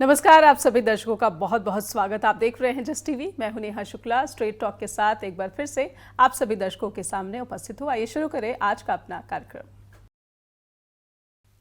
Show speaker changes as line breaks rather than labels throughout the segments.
नमस्कार, आप सभी दर्शकों का बहुत बहुत स्वागत। आप देख रहे हैं जस्ट टीवी। मैं हूं नेहा शुक्ला। स्ट्रेट टॉक के साथ एक बार फिर से आप सभी दर्शकों के सामने उपस्थित हूं। आइए शुरू करें आज का अपना कार्यक्रम।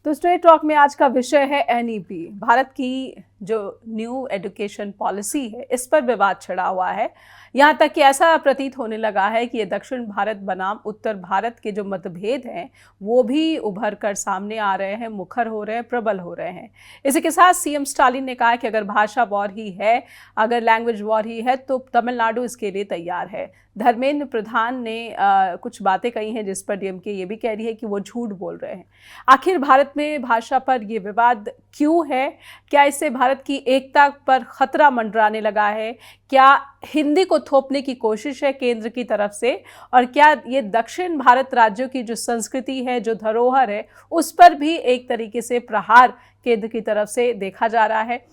तो स्ट्रेट टॉक में आज का विषय है एनईपी। भारत की जो न्यू एजुकेशन पॉलिसी है, इस पर विवाद छिड़ा हुआ है। यहाँ तक कि ऐसा प्रतीत होने लगा है कि ये दक्षिण भारत बनाम उत्तर भारत के जो मतभेद हैं वो भी उभर कर सामने आ रहे हैं, मुखर हो रहे हैं, प्रबल हो रहे हैं। इसी के साथ सीएम स्टालिन ने कहा कि अगर भाषा वॉर ही है, अगर लैंग्वेज वॉर ही है, तो तमिलनाडु इसके लिए तैयार है। धर्मेंद्र प्रधान ने कुछ बातें कही हैं जिस पर डीएमके ये भी कह रही है कि वो झूठ बोल रहे हैं। आखिर भारत में भाषा पर ये विवाद क्यों है? क्या इससे भारत की एकता पर खतरा मंडराने लगा है? क्या हिंदी को थोपने की कोशिश है केंद्र की तरफ से? और क्या ये दक्षिण भारत राज्यों की जो संस्कृति है, जो धरोहर है, उस पर भी एक तरीके से प्रहार केंद्र की तरफ से देखा जा रहा है?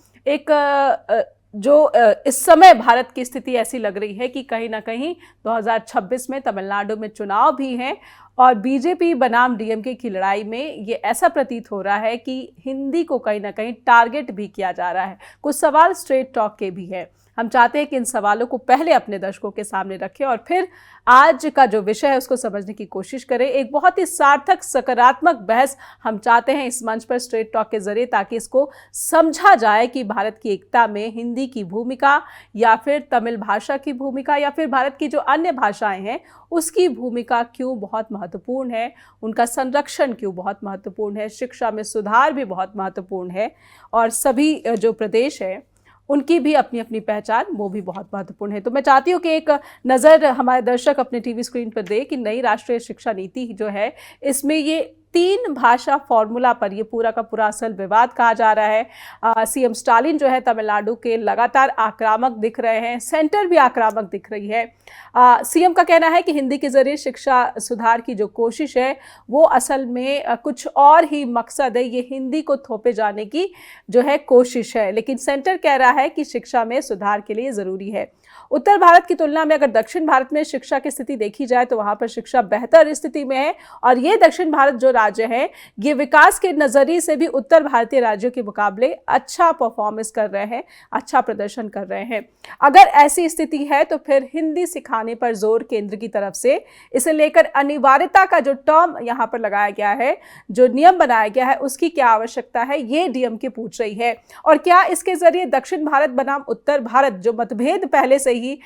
इस समय भारत की स्थिति ऐसी लग रही है कि कहीं ना कहीं 2026 में तमिलनाडु में चुनाव भी हैं और बीजेपी बनाम डीएमके की लड़ाई में ये ऐसा प्रतीत हो रहा है कि हिंदी को कहीं ना कहीं टारगेट भी किया जा रहा है। कुछ सवाल स्ट्रेट टॉक के भी हैं। हम चाहते हैं कि इन सवालों को पहले अपने दर्शकों के सामने रखें और फिर आज का जो विषय है उसको समझने की कोशिश करें। एक बहुत ही सार्थक, सकारात्मक बहस हम चाहते हैं इस मंच पर स्ट्रेट टॉक के जरिए, ताकि इसको समझा जाए कि भारत की एकता में हिंदी की भूमिका या फिर तमिल भाषा की भूमिका या फिर भारत की जो अन्य भाषाएं हैं उसकी भूमिका क्यों बहुत महत्वपूर्ण है, उनका संरक्षण क्यों बहुत महत्वपूर्ण है, शिक्षा में सुधार भी बहुत महत्वपूर्ण है और सभी जो प्रदेश है उनकी भी अपनी अपनी पहचान वो भी बहुत महत्वपूर्ण है। तो मैं चाहती हूँ कि एक नज़र हमारे दर्शक अपने टीवी स्क्रीन पर दे कि नई राष्ट्रीय शिक्षा नीति जो है इसमें ये 3 भाषा फॉर्मूला पर ये पूरा का पूरा असल विवाद कहा जा रहा है। सीएम स्टालिन जो है तमिलनाडु के लगातार आक्रामक दिख रहे हैं, सेंटर भी आक्रामक दिख रही है। सीएम का कहना है कि हिंदी के जरिए शिक्षा सुधार की जो कोशिश है वो असल में कुछ और ही मकसद है, ये हिंदी को थोपे जाने की जो है कोशिश है। लेकिन सेंटर कह रहा है कि शिक्षा में सुधार के लिए ज़रूरी है। उत्तर भारत की तुलना में अगर दक्षिण भारत में शिक्षा की स्थिति देखी जाए तो वहाँ पर शिक्षा बेहतर स्थिति में है और ये दक्षिण भारत जो राज्य है ये विकास के नज़रिए से भी उत्तर भारतीय राज्यों के मुकाबले अच्छा परफॉर्मेंस कर रहे हैं, अच्छा प्रदर्शन कर रहे हैं। अगर ऐसी स्थिति है तो फिर हिंदी सिखाने पर जोर केंद्र की तरफ से, इसे लेकर अनिवार्यता का जो टर्म यहाँ पर लगाया गया है, जो नियम बनाया गया है, उसकी क्या आवश्यकता है, ये डीएमके पूछ रही है। और क्या इसके जरिए दक्षिण भारत बनाम उत्तर भारत जो मतभेद पहले से ही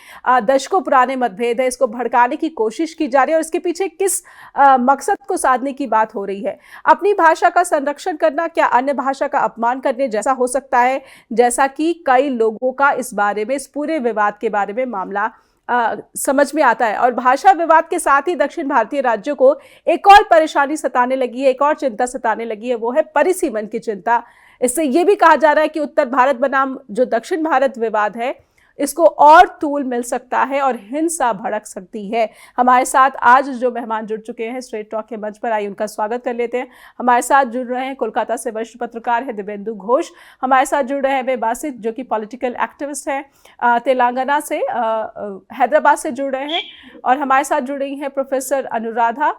दशकों पुराने मतभेद है, इसको भड़काने की कोशिश की जा रही है और इसके पीछे किस मकसद को साधने की बात हो रही है? अपनी भाषा का संरक्षण करना क्या अन्य भाषा का अपमान करने जैसा हो सकता है, जैसा कि कई लोगों का इस बारे में, इस पूरे विवाद के बारे में मामला समझ में आता है? और भाषा विवाद के साथ ही दक्षिण भारतीय राज्यों को एक और परेशानी सताने लगी है, एक और चिंता सताने लगी है, वो है परिसीमन की चिंता। इससे ये भी कहा जा रहा है कि उत्तर भारत बनाम जो दक्षिण भारत विवाद है इसको और तूल मिल सकता है और हिंसा भड़क सकती है। हमारे साथ आज जो मेहमान जुड़ चुके हैं स्ट्रेट टॉक के मंच पर, आइए उनका स्वागत कर लेते हैं। हमारे साथ जुड़ रहे हैं कोलकाता से वरिष्ठ पत्रकार है दिव्येंदु घोष। हमारे साथ जुड़ रहे हैं वे बासित जो कि पॉलिटिकल एक्टिविस्ट हैं, तेलंगाना से, हैदराबाद से जुड़ रहे हैं। और हमारे साथ जुड़ रही हैं प्रोफेसर अनुराधा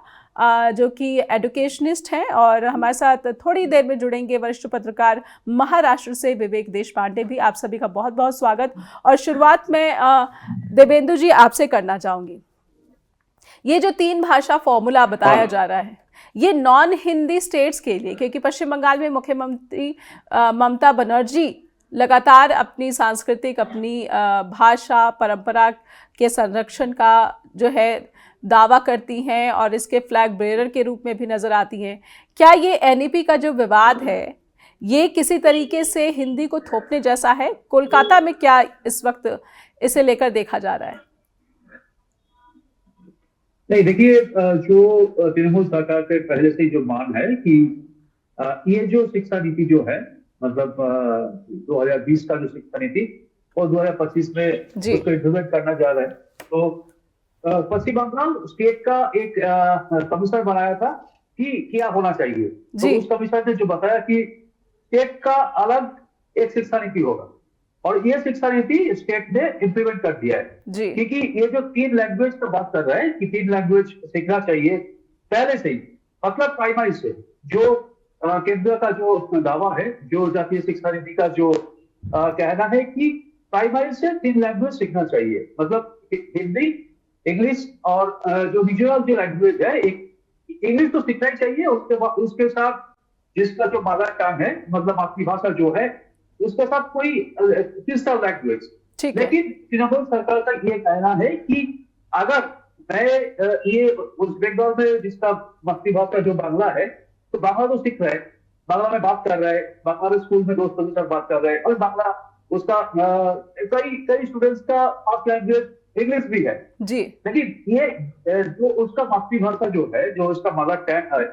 जो कि एडुकेशनिस्ट हैं और हमारे साथ थोड़ी देर में जुड़ेंगे वरिष्ठ पत्रकार महाराष्ट्र से विवेक देशपांडे भी। आप सभी का बहुत बहुत स्वागत। और शुरुआत में देवेंदु जी आपसे करना चाहूंगी, ये जो 3 भाषा फॉर्मूला बताया जा रहा है ये नॉन हिंदी स्टेट्स के लिए, क्योंकि पश्चिम बंगाल में मुख्यमंत्री ममता बनर्जी लगातार अपनी सांस्कृतिक, अपनी भाषा परंपरा के संरक्षण का जो है दावा करती हैं और इसके फ्लैग बेरर के रूप में भी नजर आती हैं। क्या ये एनईपी का जो विवाद है ये किसी तरीके से हिंदी को थोपने जैसा है? कोलकाता में क्या इस वक्त इसे लेकर देखा जा रहा है?
नहीं, देखिए, जो तृणमूल सरकार के पहले से जो मांग है कि ये जो शिक्षा नीति जो है, मतलब 2020 का जो शिक्षा नीति और 2025 में उसको इम्प्लीमेंट करना जा रहा है। तो पश्चिम बंगाल स्टेट का एक कमीशन बनाया था कि क्या होना चाहिए। तो उस कमीशन ने जो बताया कि स्टेट का अलग एक शिक्षा नीति होगा और ये शिक्षा नीति स्टेट ने इम्प्लीमेंट कर दिया है। क्योंकि ये जो 3 लैंग्वेज पर बात कर रहे हैं कि 3 लैंग्वेज सीखना चाहिए पहले से ही, मतलब प्राइमरी से, जो केंद्र का जो दावा है, जो जातीय शिक्षा नीति का जो कहना है कि प्राइमरी से 3 लैंग्वेज सीखना चाहिए, मतलब हिंदी, इंग्लिश और जो रीजनल जो लैंग्वेज है, एक इंग्लिश तो सीखना ही चाहिए, उसके बाद उसके साथ जिसका जो मदर टंग है, मतलब मातृभाषा जो है, उसके साथ कोई तीसरा लैंग्वेज।
ठीक है।
लेकिन तृणमूल सरकार का ये कहना है कि अगर मैं ये उस बंगाल में जिसका मातृभाषा जो बांग्ला है, तो बांग्ला तो सीख रहा है, बांग्ला में बात कर रहा है, बांग्ला में स्कूल में दोस्तों के साथ बात कर रहा है, और बांग्ला उसका कई कई स्टूडेंट्स का फर्स्ट लैंग्वेज इंग्लिश भी है।
जी।
लेकिन ये जो उसका मातृभाषा जो है, जो उसका मदर टंग है,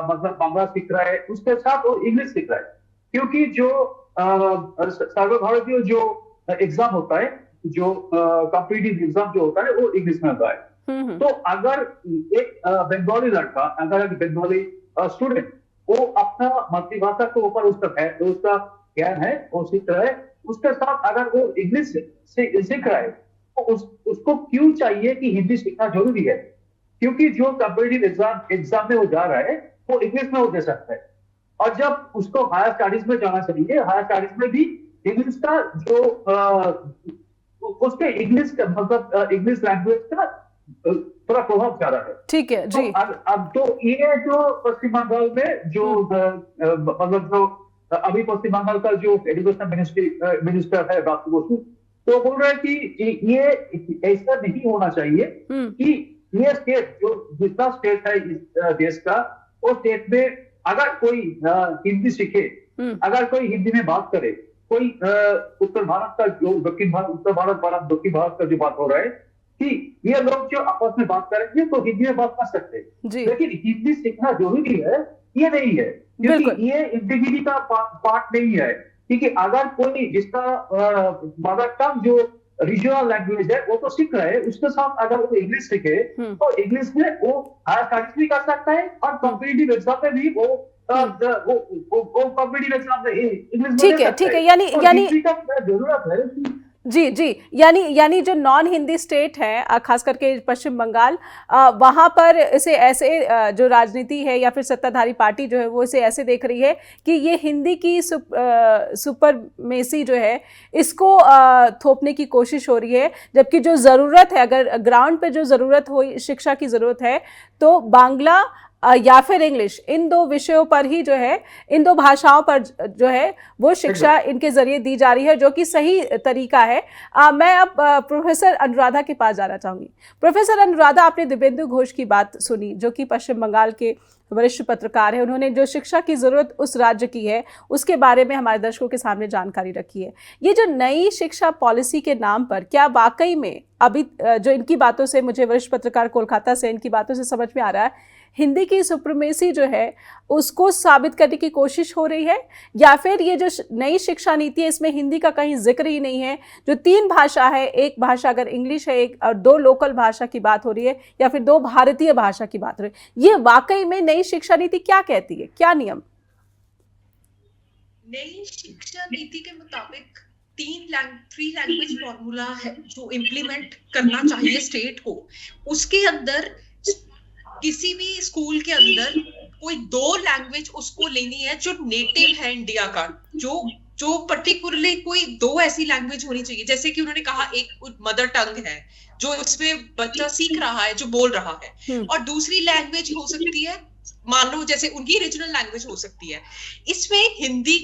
मतलब बांग्ला सीख रहा है, उसके साथ वो इंग्लिश सीख रहा है। क्योंकि जो सर्वभारतीय जो एग्जाम होता है, जो कॉम्पिटिटिव एग्जाम जो होता है, वो इंग्लिश में होता है। तो अगर एक बंगाली लड़का, अगर एक बंगाली स्टूडेंट वो अपना मातृभाषा के ऊपर उसका ज्ञान है, वो सीख रहा है, उसके साथ अगर वो इंग्लिश सीख रहा है, तो उसको क्यों चाहिए कि हिंदी सीखना जरूरी है? क्योंकि जो कॉम्पिटिटिव एग्जाम में वो जा रहा है, वो इंग्लिश में वो दे सकता है। और जब उसको हायर स्टडीज में जाना चाहिए, हायर स्टडीज में भी इंग्लिश का जो उसके इंग्लिश का मतलब इंग्लिश लैंग्वेज का थोड़ा प्रभाव ज्यादा है।
ठीक है जी।
तो अब तो ये जो पश्चिम बंगाल में जो मतलब जो अभी पश्चिम बंगाल का जो एजुकेशन मिनिस्टर है डॉक्टर बसु, तो बोल रहे हैं कि ये ऐसा नहीं होना चाहिए कि ये स्टेट जो जितना स्टेट है इस देश का, वो स्टेट में अगर कोई हिंदी सीखे, अगर कोई हिंदी में बात करे, कोई उत्तर भारत का जो दक्षिण भारत, उत्तर भारत दक्षिण भारत का जो बात हो रहा है कि ये लोग जो आपस में बात करेंगे तो हिंदी में बात कर सकते हैं। लेकिन हिंदी सीखना जरूरी है ये नहीं है, क्योंकि ये इंटीग्रिटी का पार्ट नहीं है। क्योंकि अगर कोई जिसका मदर टंग जो रीजनल लैंग्वेज है वो तो सीख रहा है, उसके साथ अगर वो इंग्लिश सीखे तो इंग्लिश में वो हायर स्टडीज भी कर सकता है, और कॉम्पिटिटिव एग्जाम में भी वो कॉम्पिटिटिव एग्जाम में इंग्लिश।
ठीक है, यानी
जरूरत है।
जी, यानी जो नॉन हिंदी स्टेट है, खास करके पश्चिम बंगाल, वहाँ पर इसे ऐसे जो राजनीति है या फिर सत्ताधारी पार्टी जो है वो इसे ऐसे देख रही है कि ये हिंदी की सुपरमेसी जो है इसको थोपने की कोशिश हो रही है, जबकि जो ज़रूरत है, अगर ग्राउंड पे जो ज़रूरत हो, शिक्षा की ज़रूरत है, तो बांग्ला या फिर इंग्लिश, इन दो विषयों पर ही जो है, इन दो भाषाओं पर जो है वो शिक्षा इनके जरिए दी जा रही है, जो कि सही तरीका है। मैं अब प्रोफेसर अनुराधा के पास जाना चाहूँगी। प्रोफेसर अनुराधा, आपने दिव्येंदु घोष की बात सुनी, जो कि पश्चिम बंगाल के वरिष्ठ पत्रकार है। उन्होंने जो शिक्षा की ज़रूरत उस राज्य की है उसके बारे में हमारे दर्शकों के सामने जानकारी रखी है। ये जो नई शिक्षा पॉलिसी के नाम पर क्या वाकई में अभी जो इनकी बातों से, मुझे वरिष्ठ पत्रकार कोलकाता से इनकी बातों से समझ में आ रहा है, हिंदी की सुप्रीमेसी जो है उसको साबित करने की कोशिश हो रही है, या फिर ये जो नई शिक्षा नीति है इसमें हिंदी का कहीं जिक्र ही नहीं है? जो 3 भाषा है, एक भाषा अगर इंग्लिश है, एक और 2 लोकल भाषा की बात हो रही है, या फिर 2 भारतीय भाषा की बात हो रही है, ये वाकई में नई शिक्षा नीति क्या कहती है? क्या नियम?
नई शिक्षा नीति के मुताबिक 3 लैंग्वेज फॉर्मूला है जो इम्प्लीमेंट करना चाहिए स्टेट को। उसके अंदर किसी भी स्कूल के अंदर कोई 2 लैंग्वेज उसको लेनी है जो नेटिव है इंडिया का, जो पर्टिकुलरली कोई 2 ऐसी लैंग्वेज होनी चाहिए। जैसे कि उन्होंने कहा एक मदर टंग है जो इसमें बच्चा सीख रहा है, जो बोल रहा है, और दूसरी लैंग्वेज हो सकती है, मान लो जैसे उनकी रीजनल लैंग्वेज हो सकती है। इसमें हिंदी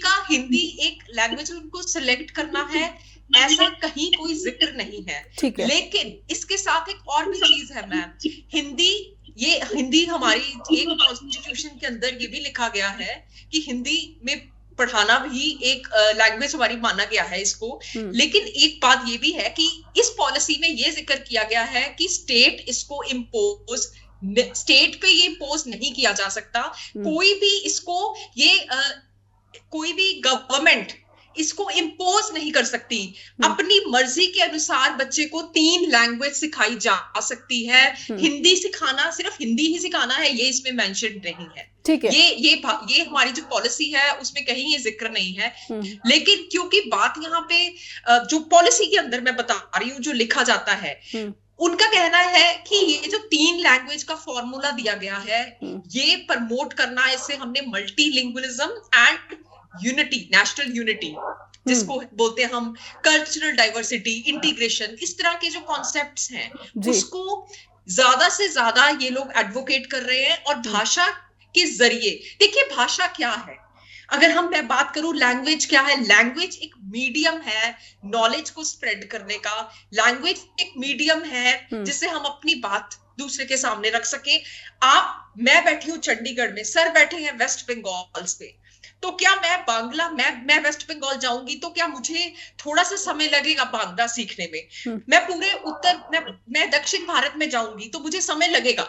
एक लैंग्वेज उनको सिलेक्ट करना है, ऐसा कहीं कोई जिक्र नहीं है। लेकिन इसके साथ एक और भी चीज है मैम, हिंदी हमारी एक कॉन्स्टिट्यूशन के अंदर ये भी लिखा गया है कि हिंदी में पढ़ाना भी एक लैंग्वेज हमारी माना गया है इसको। लेकिन एक बात ये भी है कि इस पॉलिसी में ये जिक्र किया गया है कि स्टेट इसको स्टेट पे ये इम्पोज नहीं किया जा सकता। कोई भी गवर्नमेंट इसको इम्पोज नहीं कर सकती। अपनी मर्जी के अनुसार बच्चे को 3 लैंग्वेज सिखाई जा सकती है। हिंदी सिखाना, सिर्फ हिंदी ही सिखाना है, ये इसमें मेंशन नहीं है।
ठीक है,
ये हमारी जो पॉलिसी है उसमें कहीं ये जिक्र नहीं है। लेकिन क्योंकि बात यहाँ पे जो पॉलिसी के अंदर मैं बता रही हूँ, जो लिखा जाता है, उनका कहना है कि ये जो 3 लैंग्वेज का फॉर्मूला दिया गया है, ये प्रमोट करना, इससे हमने multilingualism and unity, national unity, जिसको बोलते हैं हम कल्चरल डाइवर्सिटी, इंटीग्रेशन, इस तरह के जो कॉन्सेप्ट्स हैं उसको ज्यादा से ज्यादा ये लोग एडवोकेट कर रहे हैं। और भाषा के जरिए, देखिए भाषा क्या है, अगर मैं बात करूं लैंग्वेज क्या है, लैंग्वेज एक मीडियम है नॉलेज को स्प्रेड करने का। लैंग्वेज एक मीडियम है जिससे हम अपनी बात दूसरे के सामने रख सके। मैं बैठी हूँ चंडीगढ़ में, सर बैठे हैं वेस्ट बंगाल पे, तो क्या मैं वेस्ट बंगाल जाऊंगी तो क्या मुझे थोड़ा सा समय लगेगा बांग्ला सीखने में? मैं दक्षिण भारत में जाऊंगी तो मुझे समय लगेगा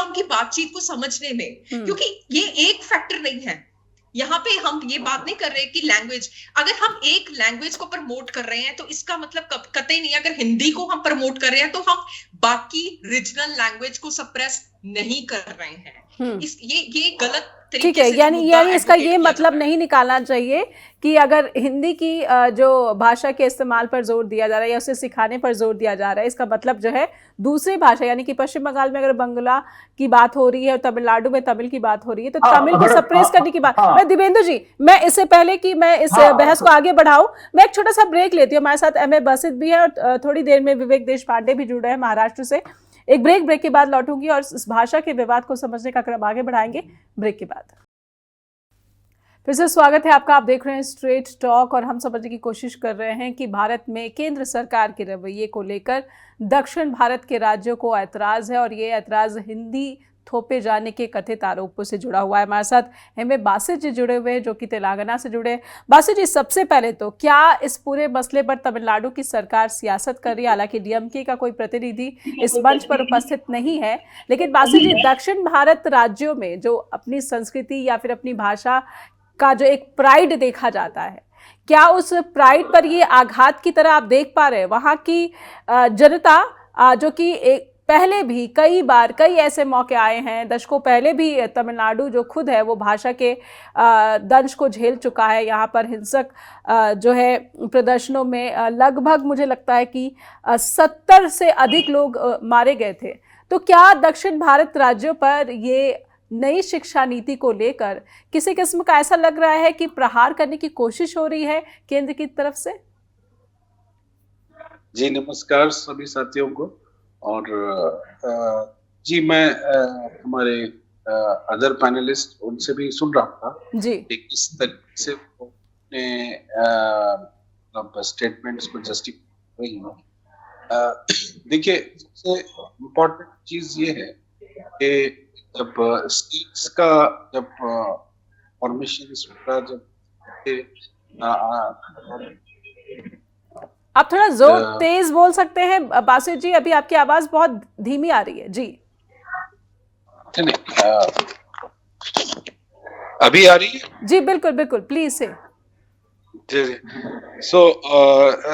उनकी बातचीत को समझने में, क्योंकि ये एक फैक्टर नहीं है। यहाँ पे हम ये बात नहीं कर रहे कि लैंग्वेज, अगर हम एक लैंग्वेज को प्रमोट कर रहे हैं तो इसका मतलब कतई नहीं, अगर हिंदी को हम प्रमोट कर रहे हैं तो हम बाकी रीजनल लैंग्वेज को सप्रेस नहीं कर रहे हैं। ये गलत
ठीक है, यानी इसका ये मतलब नहीं निकालना चाहिए कि अगर हिंदी की जो भाषा के इस्तेमाल पर जोर दिया जा रहा है या उसे सिखाने पर जोर दिया जा रहा है, इसका मतलब जो है दूसरी भाषा, यानी कि पश्चिम बंगाल में अगर बंगला की बात हो रही है और तमिलनाडु में तमिल की बात हो रही है तो तमिल को सप्रेस करने की बात। मैं दिव्येंदु जी, मैं इससे पहले कि मैं इस बहस को आगे बढ़ाऊं, मैं एक छोटा सा ब्रेक लेती हूँ। हमारे साथ एम.ए. बसित भी है और थोड़ी देर में विवेक देशपांडे भी जुड़ रहे हैं महाराष्ट्र से। एक ब्रेक के बाद लौटूंगी और इस भाषा के विवाद को समझने का क्रम आगे बढ़ाएंगे ब्रेक के बाद। फिर से स्वागत है आपका, आप देख रहे हैं स्ट्रेट टॉक और हम समझने की कोशिश कर रहे हैं कि भारत में केंद्र सरकार के रवैये को लेकर दक्षिण भारत के राज्यों को ऐतराज़ है और ये ऐतराज़ हिंदी थोपे जाने के कथित आरोपों से जुड़ा हुआ है। हमारे साथ एम.ए. बासित जी जुड़े हुए हैं जो कि तेलंगाना से जुड़े हैं। बासित जी, सबसे पहले तो क्या इस पूरे मसले पर तमिलनाडु की सरकार सियासत कर रही है? हालांकि डीएमके का कोई प्रतिनिधि इस मंच पर उपस्थित नहीं है, लेकिन बासित जी, दक्षिण भारत राज्यों में जो अपनी संस्कृति या फिर अपनी भाषा का जो एक प्राइड देखा जाता है, क्या उस प्राइड पर ये आघात की तरह आप देख पा रहे हैं? वहाँ की जनता जो कि एक पहले भी कई ऐसे मौके आए हैं, दशकों पहले भी तमिलनाडु जो खुद है वो भाषा के दंश को झेल चुका है। यहाँ पर हिंसक जो है प्रदर्शनों में लगभग मुझे लगता है कि 70 से अधिक लोग मारे गए थे। तो क्या दक्षिण भारत राज्यों पर ये नई शिक्षा नीति को लेकर किसी किस्म का ऐसा लग रहा है कि प्रहार करने की कोशिश हो रही है केंद्र की तरफ से?
जी नमस्कार सभी साथियों को। और जी मैं हमारे अदर पैनलिस्ट उनसे भी सुन रहा था
जी
किस तरीके से अपने स्टेटमेंट्स को जस्टिफाई रही है। देखिए सबसे इम्पोर्टेंट चीज ये है कि जब स्टेट्स का जब फॉर्मेशन
आप थोड़ा जोर तेज बोल सकते हैं बासित जी, अभी आपकी आवाज बहुत धीमी आ रही है जी।
अभी आ रही है
जी? बिल्कुल बिल्कुल, प्लीज से
जी।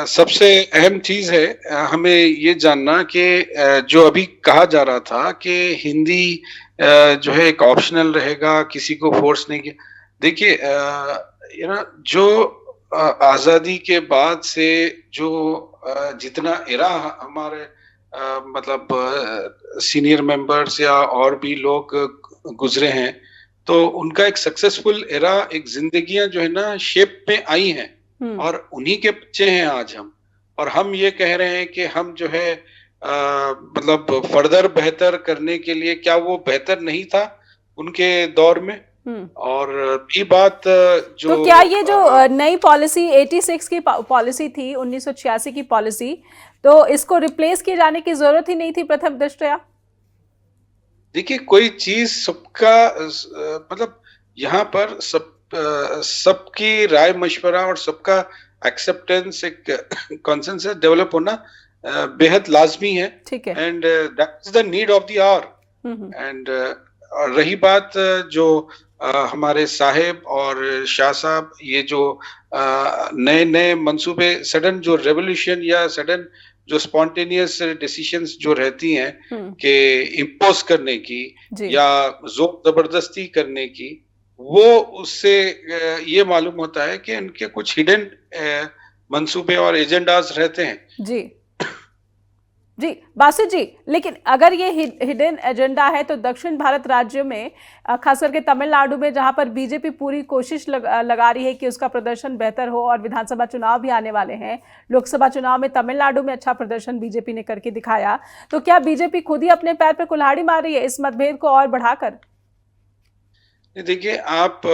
सबसे अहम चीज है हमें ये जानना कि जो अभी कहा जा रहा था कि हिंदी जो है एक ऑप्शनल रहेगा, किसी को फोर्स नहीं किया। देखिए जो आजादी के बाद से जो जितना एरा हमारे मतलब सीनियर मेंबर्स या और भी लोग गुजरे हैं, तो उनका एक सक्सेसफुल एरा, एक जिंदगियां जो है ना शेप में आई हैं और उन्हीं के बच्चे हैं आज हम। और हम ये कह रहे हैं कि हम जो है मतलब फर्दर बेहतर करने के लिए, क्या वो बेहतर नहीं था उनके दौर में? और ये बात जो
तो क्या ये जो नई पॉलिसी 86 की पॉलिसी थी, 1986 की पॉलिसी, तो इसको रिप्लेस किए जाने की जरूरत ही नहीं थी प्रथम दृष्टया?
देखिए कोई चीज सबका मतलब यहाँ पर सबकी राय मशवरा और सबका एक्सेप्टेंस, एक कॉन्सेंसस डेवलप होना बेहद लाजमी है।
ठीक है।
And that is the need of the hour. And रही बात जो हमारे साहेब और शाह साहब ये जो नए मंसूबे, सडन जो रेवोल्यूशन या सडन जो स्पॉन्टेनियस डिसीजंस जो रहती हैं कि इम्पोज करने की या जोर जबरदस्ती करने की, वो उससे ये मालूम होता है कि इनके कुछ हिडन मंसूबे और एजेंडाज रहते हैं।
जी जी बासु जी, लेकिन अगर ये हिडन एजेंडा है तो दक्षिण भारत राज्यों में, खास करके तमिलनाडु में, जहां पर बीजेपी पूरी कोशिश लगा रही है कि उसका प्रदर्शन बेहतर हो, और विधानसभा चुनाव भी आने वाले हैं, लोकसभा चुनाव में तमिलनाडु में अच्छा प्रदर्शन बीजेपी ने करके दिखाया, तो क्या बीजेपी खुद ही अपने पैर पर कुल्हाड़ी मार रही है इस मतभेद को और बढ़ाकर?
देखिए, आप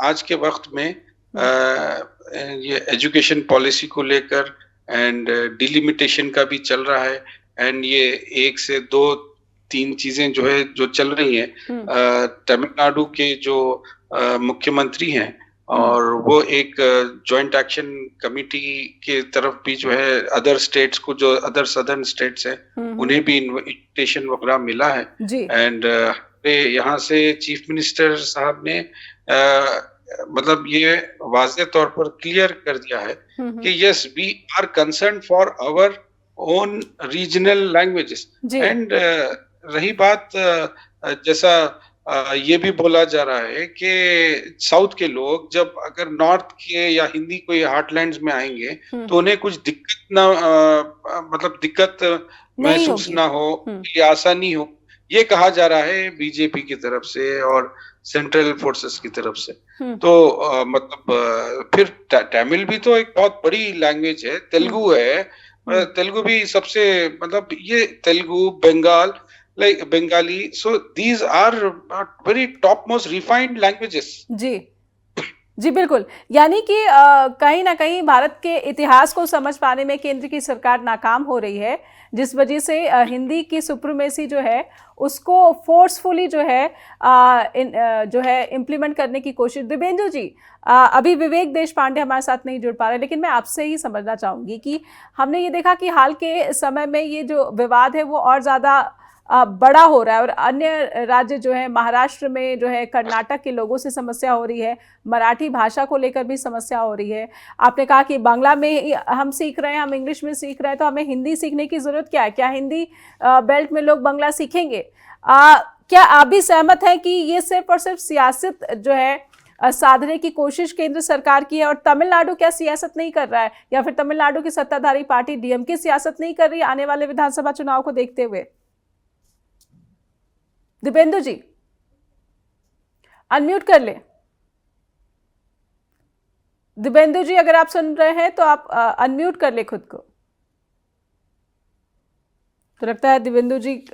आज के वक्त में ये एजुकेशन पॉलिसी को लेकर एंड डिलिमिटेशन का भी चल रहा है, एंड ये 1 से 2-3 चीजें जो है जो चल रही हैं। तमिलनाडु के जो मुख्यमंत्री हैं, और वो एक जॉइंट एक्शन कमिटी के तरफ भी जो है अदर स्टेट्स को, जो अदर सदर्न स्टेट्स हैं, उन्हें भी इन्विटेशन वगैरह मिला है। एंड यहाँ से चीफ मिनिस्टर साहब ने मतलब ये वाज़ेह तौर पर क्लियर कर दिया है कि yes, we are concern for our own regional languages. And रही बात, जैसा ये भी बोला जा रहा है कि साउथ के लोग जब अगर नॉर्थ के या हिंदी कोई हार्टलैंड्स में आएंगे तो उन्हें कुछ दिक्कत महसूस ना हो, या आसानी हो, ये कहा जा रहा है बीजेपी की तरफ से और सेंट्रल फोर्सेस की तरफ से। तो फिर तमिल भी तो एक बहुत बड़ी लैंग्वेज है, तेलुगु है, तेलुगु भी सबसे, ये Telugu, Bengali, so these are very top most refined languages.
जी बिल्कुल, यानी कि कहीं ना कहीं भारत के इतिहास को समझ पाने में केंद्र की सरकार नाकाम हो रही है, जिस वजह से हिंदी की सुप्रीमेसी जो है उसको फोर्सफुली जो है इम्प्लीमेंट करने की कोशिश। दिव्येंदु जी, अभी विवेक देशपांडे हमारे साथ नहीं जुड़ पा रहे, लेकिन मैं आपसे ही समझना चाहूँगी कि हमने ये देखा कि हाल के समय में ये जो विवाद है वो और ज़्यादा बड़ा हो रहा है, और अन्य राज्य जो है, महाराष्ट्र में जो है कर्नाटक के लोगों से समस्या हो रही है, मराठी भाषा को लेकर भी समस्या हो रही है। आपने कहा कि बांग्ला में हम सीख रहे हैं, हम इंग्लिश में सीख रहे हैं, तो हमें हिंदी सीखने की ज़रूरत क्या है? क्या हिंदी बेल्ट में लोग बांग्ला सीखेंगे? क्या आप भी सहमत हैं कि ये सिर्फ और सिर्फ सियासत जो है साधने की कोशिश केंद्र सरकार की है, और तमिलनाडु क्या सियासत नहीं कर रहा है, या फिर तमिलनाडु की सत्ताधारी पार्टी डीएमके सियासत नहीं कर रही है आने वाले विधानसभा चुनाव को देखते हुए? दिव्येंदु जी, अनम्यूट कर ले। दिव्येंदु जी, अगर आप सुन रहे हैं तो आप अनम्यूट कर ले खुद को। तो लगता है दिव्येंदु जी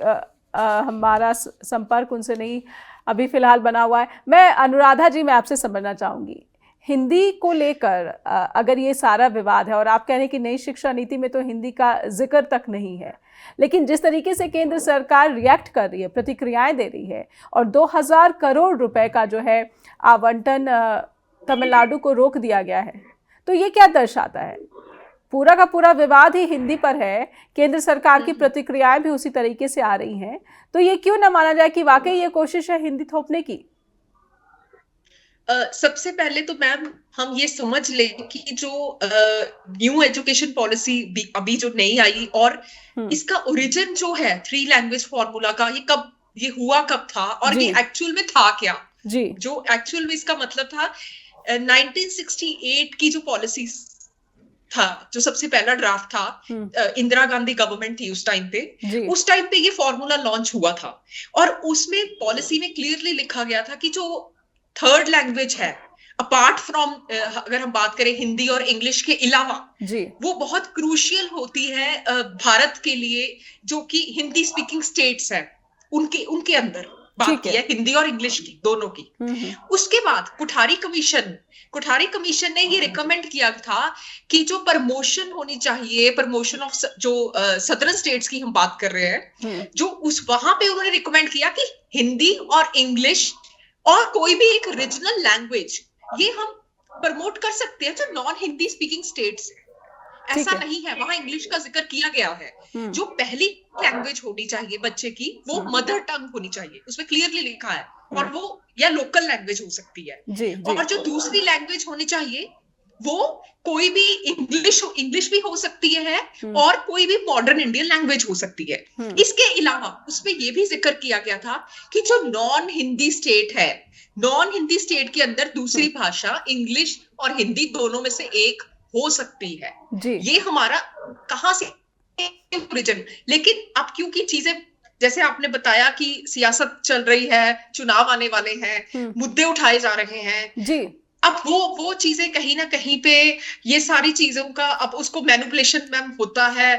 हमारा संपर्क उनसे नहीं अभी फिलहाल बना हुआ है। मैं अनुराधा जी, मैं आपसे समझना चाहूँगी, हिंदी को लेकर अगर ये सारा विवाद है, और आप कह रहे हैं कि नई शिक्षा नीति में तो हिंदी का जिक्र तक नहीं है, लेकिन जिस तरीके से केंद्र सरकार रिएक्ट कर रही है, प्रतिक्रियाएं दे रही है, और 2000 करोड़ रुपए का जो है आवंटन तमिलनाडु को रोक दिया गया है, तो ये क्या दर्शाता है? पूरा का पूरा विवाद ही हिंदी पर है, केंद्र सरकार की प्रतिक्रियाएं भी उसी तरीके से आ रही हैं, तो ये क्यों न माना जाए कि वाकई ये कोशिश है हिंदी थोपने की?
सबसे पहले तो मैम हम ये समझ लें कि जो न्यू एजुकेशन पॉलिसी अभी जो नई आई, और इसका ओरिजिन जो है 3 लैंग्वेज फॉर्मूला का, ये हुआ कब था, और ये एक्चुअल में था क्या? जो एक्चुअल में इसका मतलब था 1968 की जो पॉलिसी था, जो सबसे पहला ड्राफ्ट था, इंदिरा गांधी गवर्नमेंट थी उस टाइम पे ये फॉर्मूला लॉन्च हुआ था, और उसमें पॉलिसी में क्लियरली लिखा गया था कि जो थर्ड लैंग्वेज है, अपार्ट फ्रॉम अगर हम बात करें हिंदी और इंग्लिश के अलावा, वो बहुत क्रूशियल होती है भारत के लिए, जो कि हिंदी स्पीकिंग स्टेट्स है उनके अंदर बात की है, हिंदी और इंग्लिश की, दोनों की। उसके बाद कोठारी कमीशन ने ये रिकमेंड किया था कि जो प्रमोशन होनी चाहिए, प्रमोशन ऑफ जो सदर्न स्टेट्स की हम बात कर रहे हैं, जो वहां पे उन्होंने रिकमेंड किया कि हिंदी और इंग्लिश और कोई भी एक रीजनल लैंग्वेज ये हम प्रमोट कर सकते हैं जो नॉन हिंदी स्पीकिंग स्टेट्स है। ऐसा नहीं है, वहां इंग्लिश का जिक्र किया गया है। जो पहली लैंग्वेज होनी चाहिए बच्चे की, वो मदर टंग होनी चाहिए, उसमें क्लियरली लिखा है, और वो या लोकल लैंग्वेज हो सकती है। और जो दूसरी लैंग्वेज होनी चाहिए वो कोई भी इंग्लिश भी हो सकती है, और कोई भी मॉडर्न इंडियन लैंग्वेज हो सकती है। इसके अलावा उसमें ये भी जिक्र किया गया था कि जो नॉन हिंदी स्टेट है, नॉन हिंदी स्टेट के अंदर दूसरी भाषा इंग्लिश और हिंदी दोनों में से एक हो सकती है। ये हमारा कहाँ से ओरिजिन। लेकिन अब क्योंकि चीजें जैसे आपने बताया कि सियासत चल रही है, चुनाव आने वाले हैं, मुद्दे उठाए जा रहे हैं,
जी
अब वो चीजें कहीं ना कहीं पे ये सारी चीजों का अब उसको मैनिपुलेशन मैम होता है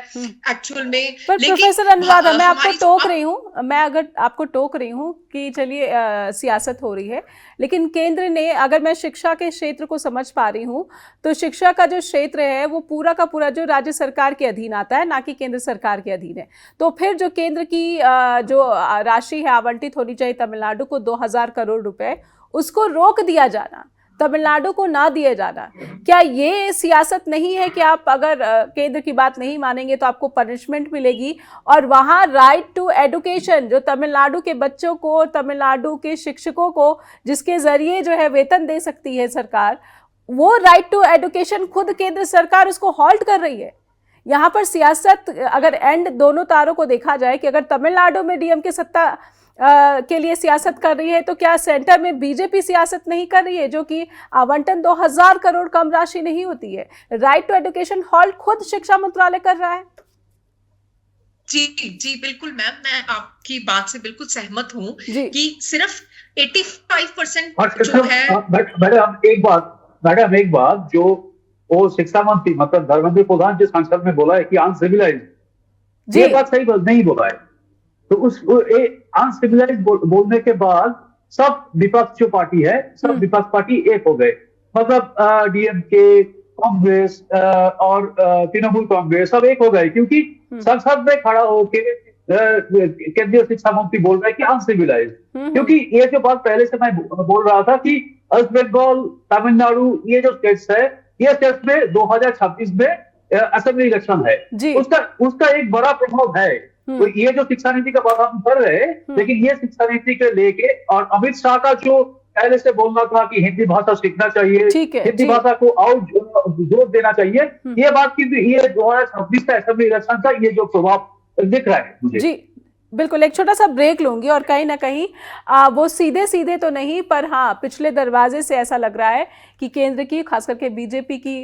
एक्चुअल में।
पर
लेकिन
प्रोफेसर अनुराधा, मैं आपको
हमारी
टोक रही हूँ, मैं अगर आपको टोक रही हूँ कि चलिए सियासत हो रही है, लेकिन केंद्र ने, अगर मैं शिक्षा के क्षेत्र को समझ पा रही हूँ, तो शिक्षा का जो क्षेत्र है वो पूरा का पूरा जो राज्य सरकार के अधीन आता है, ना कि केंद्र सरकार के अधीन है। तो फिर जो केंद्र की जो राशि है आवंटित होनी चाहिए तमिलनाडु को 2000 करोड़ रुपए, उसको रोक दिया जाना, तमिलनाडु को ना दिए जाना, क्या ये सियासत नहीं है कि आप अगर केंद्र की बात नहीं मानेंगे तो आपको पनिशमेंट मिलेगी? और वहाँ राइट टू एडुकेशन जो तमिलनाडु के बच्चों को, तमिलनाडु के शिक्षकों को, जिसके जरिए जो है वेतन दे सकती है सरकार, वो राइट टू एडुकेशन खुद केंद्र सरकार उसको हॉल्ट कर रही है। यहाँ पर सियासत, अगर एंड दोनों तारों को देखा जाए कि अगर तमिलनाडु में डीएमके सत्ता के लिए सियासत कर रही है, तो क्या सेंटर में बीजेपी सियासत नहीं कर रही है, जो कि आवंटन 2000 करोड़ कम राशि नहीं होती है? राइट टू एजुकेशन हॉल्ट खुद शिक्षा मंत्रालय कर रहा है।
जी जी बिल्कुल मैम, मैं आपकी बात से बिल्कुल सहमत हूँ कि सिर्फ 85% जो है।
मैडम एक बात जो वो शिक्षा मंत्री मतलब धर्मेंद्र प्रधान जी संसद में बोला है कि अनसिविलाइज, ये बात सही नहीं बोला है। तो उस अनसिविलाइज बोलने के बाद सब विपक्ष जो पार्टी है, सब विपक्ष पार्टी एक हो गए, मतलब डीएमके, कांग्रेस और तृणमूल कांग्रेस सब एक हो गए, क्योंकि संसद में खड़ा होके केंद्रीय शिक्षा मंत्री बोल रहे हैं कि अनसिविलाइज। क्योंकि ये जो बात पहले से मैं बोल रहा था कि वेस्ट बंगाल, तमिलनाडु, ये जो स्टेट्स है, ये स्टेट्स में 2026 में असेंबली इलेक्शन है, उसका एक बड़ा प्रभाव है। तो ये जो शिक्षा नीति का बात हम कर रहे हैं, लेकिन ये शिक्षा नीति के लेके और अमित शाह का जो पहले से बोलना था कि हिंदी भाषा सीखना चाहिए, हिंदी भाषा को और जोर देना चाहिए, ये बात की ये 2026 का असेंबली इलेक्शन का ये जो प्रभाव दिख रहा है मुझे।
जी बिल्कुल, एक छोटा सा ब्रेक लूंगी, और कहीं ना कहीं वो सीधे सीधे तो नहीं, पर हाँ पिछले दरवाजे से ऐसा लग रहा है कि केंद्र की, खास करके बीजेपी की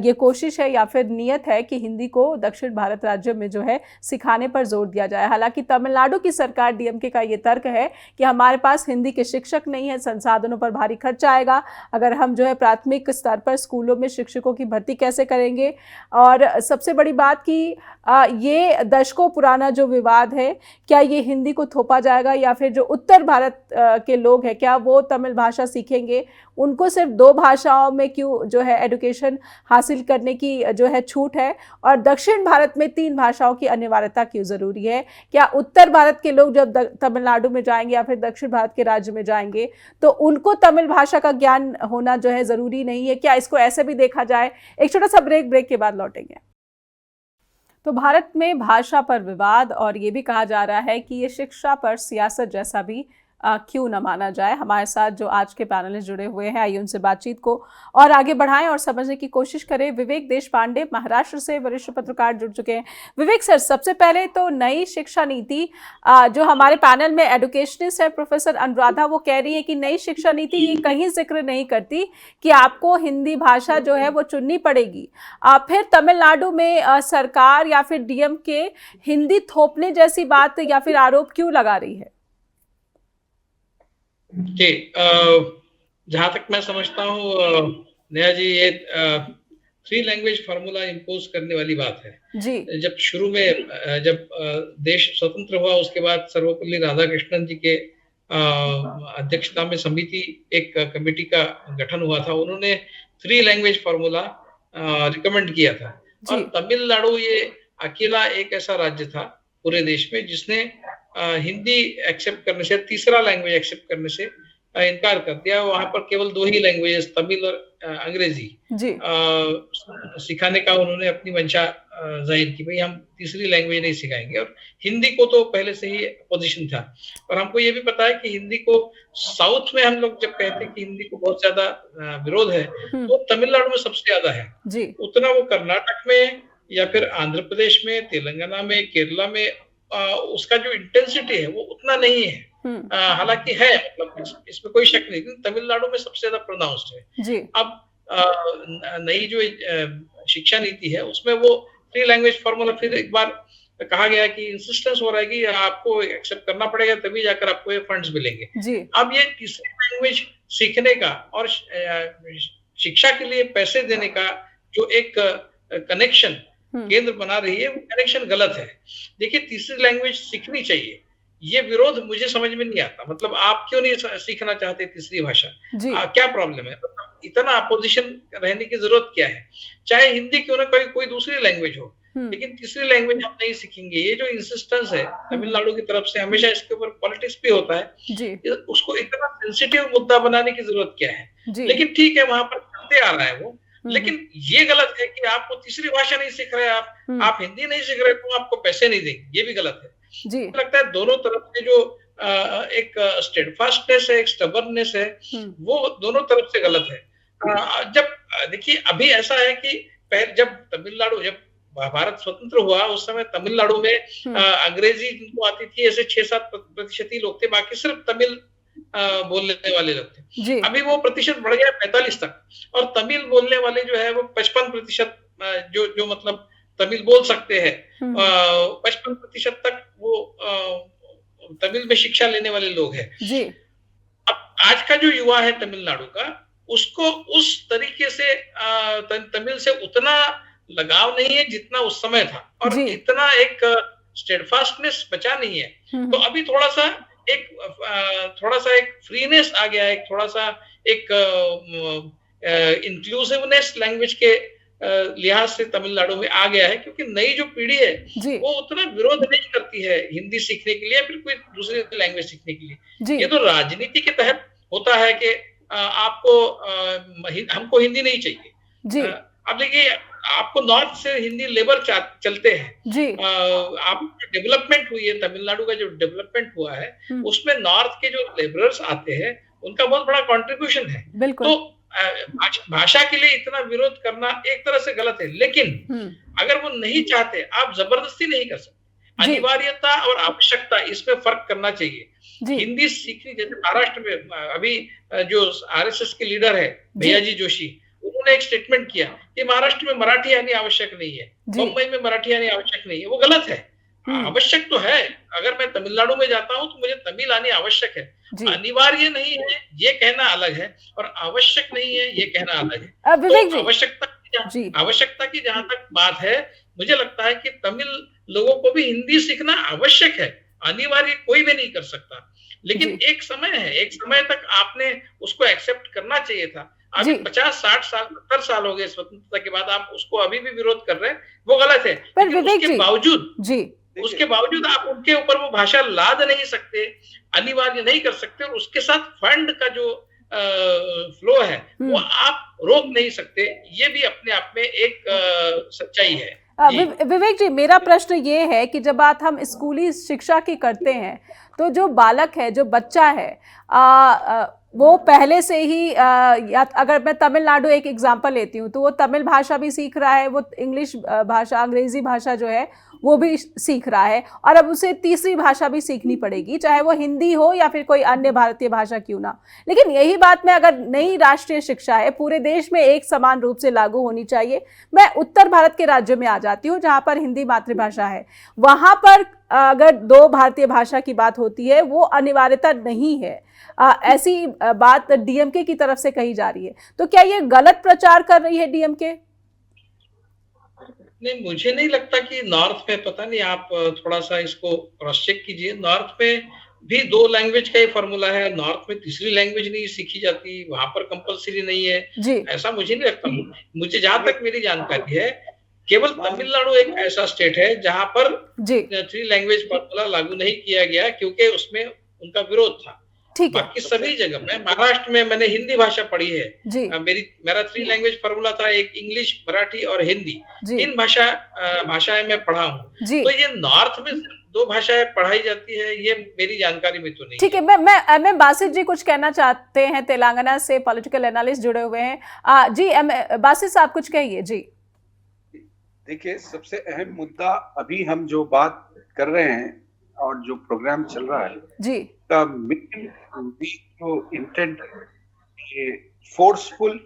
ये कोशिश है या फिर नियत है कि हिंदी को दक्षिण भारत राज्यों में जो है सिखाने पर जोर दिया जाए। हालांकि तमिलनाडु की सरकार, डीएमके का ये तर्क है कि हमारे पास हिंदी के शिक्षक नहीं है, संसाधनों पर भारी खर्चा आएगा, अगर हम जो है प्राथमिक स्तर पर स्कूलों में शिक्षकों की भर्ती कैसे करेंगे। और सबसे बड़ी बात कि ये दशकों पुराना जो विवाद है, क्या ये हिंदी को थोपा जाएगा, या फिर जो उत्तर भारत के लोग हैं क्या वो तमिल भाषा सीखेंगे? उनको सिर्फ 2 भाषाओं में क्यों जो है एजुकेशन हासिल करने की जो है छूट है, और दक्षिण भारत में 3 भाषाओं की अनिवार्यता क्यों ज़रूरी है? क्या उत्तर भारत के लोग जब तमिलनाडु में जाएंगे या फिर दक्षिण भारत के राज्य में जाएंगे तो उनको तमिल भाषा का ज्ञान होना जो है ज़रूरी नहीं है? क्या इसको ऐसे भी देखा जाए? एक छोटा सा ब्रेक के बाद लौटेंगे। तो भारत में भाषा पर विवाद, और ये भी कहा जा रहा है कि ये शिक्षा पर सियासत जैसा भी क्यों न माना जाए। हमारे साथ जो आज के पैनलिस्ट जुड़े हुए हैं, आइए उनसे बातचीत को और आगे बढ़ाएं और समझने की कोशिश करें। विवेक देशपांडे महाराष्ट्र से वरिष्ठ पत्रकार जुड़ चुके हैं। विवेक सर, सबसे पहले तो नई शिक्षा नीति, जो हमारे पैनल में एडुकेशनिस्ट है प्रोफेसर अनुराधा, वो कह रही है कि नई शिक्षा नीति ये कहीं जिक्र नहीं करती कि आपको हिंदी भाषा जो है वो चुननी पड़ेगी। फिर तमिलनाडु में सरकार या फिर डीएमके हिंदी थोपने जैसी बात या फिर आरोप क्यों लगा रही है?
जी, जहां तक मैं समझता हूँ नेहा जी, ये 3 लैंग्वेज फार्मूला इम्पोज करने वाली बात है जी। जब शुरू में जब देश स्वतंत्र हुआ, उसके बाद सर्वपल्ली राधाकृष्णन जी के अध्यक्षता में समिति, एक कमेटी का गठन हुआ था, उन्होंने 3 लैंग्वेज फार्मूला रिकमेंड किया था। और तमिलनाडु ये अकेला एक ऐसा राज्य था पूरे देश में जिसने हिंदी एक्सेप्ट करने से, तीसरा लैंग्वेज एक्सेप्ट करने से इनकार कर दिया। वहां पर केवल 2 ही लैंग्वेजेस, तमिल और अंग्रेजी सिखाने का उन्होंने अपनी मंशा जाहिर की, भाई हम तीसरी लैंग्वेज नहीं सिखाएंगे। और हिंदी को तो पहले से ही अपोजिशन था। और हमको ये भी पता है कि हिंदी को साउथ में हम लोग जब कहते हैं कि हिंदी को बहुत ज्यादा विरोध है, तो तमिलनाडु में सबसे ज्यादा है जी। उतना वो कर्नाटक में या फिर आंध्र प्रदेश में, तेलंगाना में, केरला में उसका जो इंटेंसिटी है वो उतना नहीं है। हालांकि है, मतलब इसमें कोई शक नहीं, लेकिन तमिलनाडु में सबसे ज्यादा प्रोनाउंस्ड है जी। अब नई जो शिक्षा नीति है उसमें वो थ्री लैंग्वेज फॉर्मूला फिर एक बार कहा गया कि इंसिस्टेंस हो रहा है कि आपको एक्सेप्ट करना पड़ेगा, तभी जाकर आपको ये फंड्स मिलेंगे। अब ये तीसरी लैंग्वेज सीखने का और शिक्षा के लिए पैसे देने का जो एक कनेक्शन केंद्र बना रही है, वो कनेक्शन गलत है। देखिए, तीसरी लैंग्वेज सीखनी चाहिए, ये विरोध मुझे समझ में नहीं आता। मतलब आप क्यों नहीं सीखना चाहते तीसरी भाषा? क्या प्रॉब्लम है? इतना अपोजिशन रहने की जरूरत क्या है? चाहे हिंदी क्यों ना कोई दूसरी लैंग्वेज हो, लेकिन तीसरी लैंग्वेज हम नहीं सीखेंगे। ये जो इंसिस्टेंस है तमिलनाडु की तरफ से, हमेशा इसके ऊपर पॉलिटिक्स भी होता है, उसको इतना सेंसिटिव मुद्दा बनाने की जरूरत क्या है? लेकिन ठीक है, वहां पर चलते आ रहा है वो, लेकिन ये गलत है कि आपको तीसरी भाषा नहीं सीख रहे, आप हिंदी नहीं सीख रहे तो आपको पैसे नहीं देंगे, ये भी गलत है। मुझे लगता है दोनों तरफ से जो एक स्टेडफास्टनेस है, एक स्टबर्ननेस है, वो दोनों तरफ से गलत है। जब देखिए, अभी ऐसा है कि जब भारत स्वतंत्र हुआ, उस समय तमिलनाडु में अंग्रेजी जिनको आती थी ऐसे 6-7% ही लोग थे, बाकी सिर्फ तमिल बोलने वाले लोग थे। अभी वो प्रतिशत बढ़ गया 45 तक, और तमिल बोलने वाले जो है वो 55% जो मतलब तमिल बोल सकते हैं, 55% तक वो तमिल में शिक्षा लेने वाले लोग हैं। अब आज का जो युवा है तमिलनाडु का, उसको उस तरीके से तमिल से उतना लगाव नहीं है जितना उस समय था, और इतना एक स्टेडफास्टनेस बचा नहीं है। तो अभी थोड़ा सा एक फ्रीनेस आ गया है, थोड़ा सा एक इंक्लूसिवनेस लैंग्वेज के लिहाज से तमिलनाडु में आ गया है, क्योंकि नई जो पीढ़ी है वो उतना विरोध नहीं करती है हिंदी सीखने के लिए, फिर कोई दूसरी लैंग्वेज सीखने के लिए। ये तो राजनीति के तहत होता है कि हमको हिंदी नहीं चाहिए। अब देखिए, आपको नॉर्थ से हिंदी लेबर चलते हैं। आप डेवलपमेंट हुई है, तमिलनाडु का जो डेवलपमेंट हुआ है, उसमें नॉर्थ के जो लेबरर्स आते हैं उनका बहुत बड़ा कंट्रीब्यूशन है। तो भाषा के लिए इतना विरोध करना एक तरह से गलत है, लेकिन अगर वो नहीं चाहते, आप जबरदस्ती नहीं कर सकते। अनिवार्यता और आवश्यकता, इसमें फर्क करना चाहिए। हिंदी सीखनी, जैसे महाराष्ट्र में अभी जो आरएसएस के लीडर है भैयाजी जोशी, उन्होंने एक स्टेटमेंट किया कि महाराष्ट्र में मराठी आनी आवश्यक नहीं है, मुंबई में मराठी आनी आवश्यक नहीं है। वो गलत है। आवश्यक तो है, अगर मैं तमिलनाडु में जाता हूं तो मुझे तमिल आनी आवश्यक है। अनिवार्य नहीं है ये कहना अलग है, और आवश्यक नहीं है ये कहना अलग है। तो आवश्यकता की जहां तक बात है, मुझे लगता है कि तमिल लोगों को भी हिंदी सीखना आवश्यक है, अनिवार्य कोई भी नहीं कर सकता। लेकिन एक समय तक आपने उसको एक्सेप्ट करना चाहिए था। अभी 50, 60 साल, 70 साल हो गए स्वतंत्रता के बाद, आप उसको अभी भी विरोध कर रहे हैं, वो गलत है। उसके बावजूद आप उनके ऊपर वो भाषा लाद नहीं सकते, अनिवार्य नहीं कर सकते, और उसके साथ फंड का जो फ्लो है वो आप रोक नहीं सकते। ये भी अपने आप में एक सच्चाई है।
विवेक जी, मेरा प्रश्न ये है कि जब बात हम स्कूली शिक्षा की करते हैं, तो जो बालक है, जो बच्चा है, वो पहले से ही अगर मैं तमिलनाडु एक एग्जांपल लेती हूँ, तो वो तमिल भाषा भी सीख रहा है, वो इंग्लिश भाषा, अंग्रेजी भाषा जो है वो भी सीख रहा है, और अब उसे तीसरी भाषा भी सीखनी पड़ेगी, चाहे वो हिंदी हो या फिर कोई अन्य भारतीय भाषा क्यों ना। लेकिन यही बात में, अगर नई राष्ट्रीय शिक्षा है, पूरे देश में एक समान रूप से लागू होनी चाहिए। मैं उत्तर भारत के राज्यों में आ जाती हूँ जहाँ पर हिंदी मातृभाषा है, वहाँ पर अगर 2 भारतीय भाषा की बात होती है, वो अनिवार्यता नहीं है। ऐसी बात डीएमके की तरफ से कही जा रही है, तो क्या ये गलत प्रचार कर रही है डीएमके?
नहीं, मुझे नहीं लगता कि नॉर्थ में, पता नहीं, आप थोड़ा सा इसको क्रॉस चेक कीजिए। नॉर्थ में भी 2 लैंग्वेज का ही फॉर्मूला है, नॉर्थ में तीसरी लैंग्वेज नहीं सीखी जाती, वहां पर कंपलसरी नहीं है, ऐसा मुझे नहीं लगता। मुझे जहां तक मेरी जानकारी है, केवल तमिलनाडु एक ऐसा स्टेट है जहां पर 3 लैंग्वेज फॉर्मूला लागू नहीं किया गया, क्योंकि उसमें उनका विरोध था। बाकी सभी जगह, मैं महाराष्ट्र में मैंने हिंदी भाषा पढ़ी है, मेरा 3 लैंग्वेज फॉर्मूला था, एक इंग्लिश, मराठी और हिंदी, 3 भाषाएं मैं पढ़ा हूँ। तो ये नॉर्थ में 2 भाषाएं पढ़ाई जाती है, ये मेरी जानकारी में तो नहीं।
ठीक है, मैं बासित जी कुछ कहना चाहते हैं, तेलंगाना से पॉलिटिकल एनालिस्ट जुड़े हुए हैं। जी बासित साहब कुछ कहिए। जी
देखिए, सबसे अहम मुद्दा अभी हम जो बात कर रहे हैं और जो प्रोग्राम चल रहा है
जी,
का मेन जो इंटेंट ये फोर्सफुल,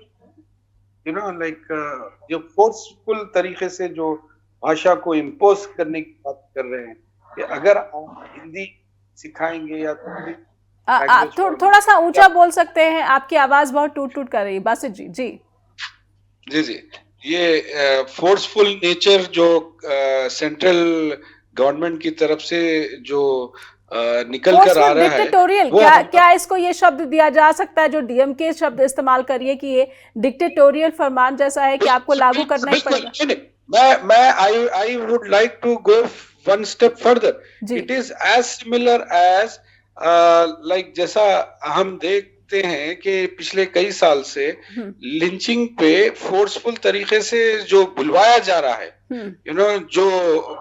जो फोर्सफुल तरीके से जो भाषा को इम्पोज करने की बात कर रहे हैं कि अगर आप हिंदी सिखाएंगे या
थोड़ा सा ऊंचा बोल सकते हैं, आपकी आवाज बहुत टूट टूट कर रही है बासित जी। जी
जी जी, ये फोर्सफुल नेचर जो सेंट्रल गवर्नमेंट की तरफ से जो निकल कर आ रहा है,
डिक्टेटोरियल, क्या इसको ये शब्द दिया जा सकता है जो डीएमके शब्द इस्तेमाल करिए कि ये डिक्टेटोरियल फरमान जैसा है कि आपको लागू करना ही पड़ेगा?
I would like to go one step further. It is as similar as like जैसा हम देखते हैं कि पिछले कई साल से लिंचिंग पे फोर्सफुल तरीके से जो बुलवाया जा रहा है, जो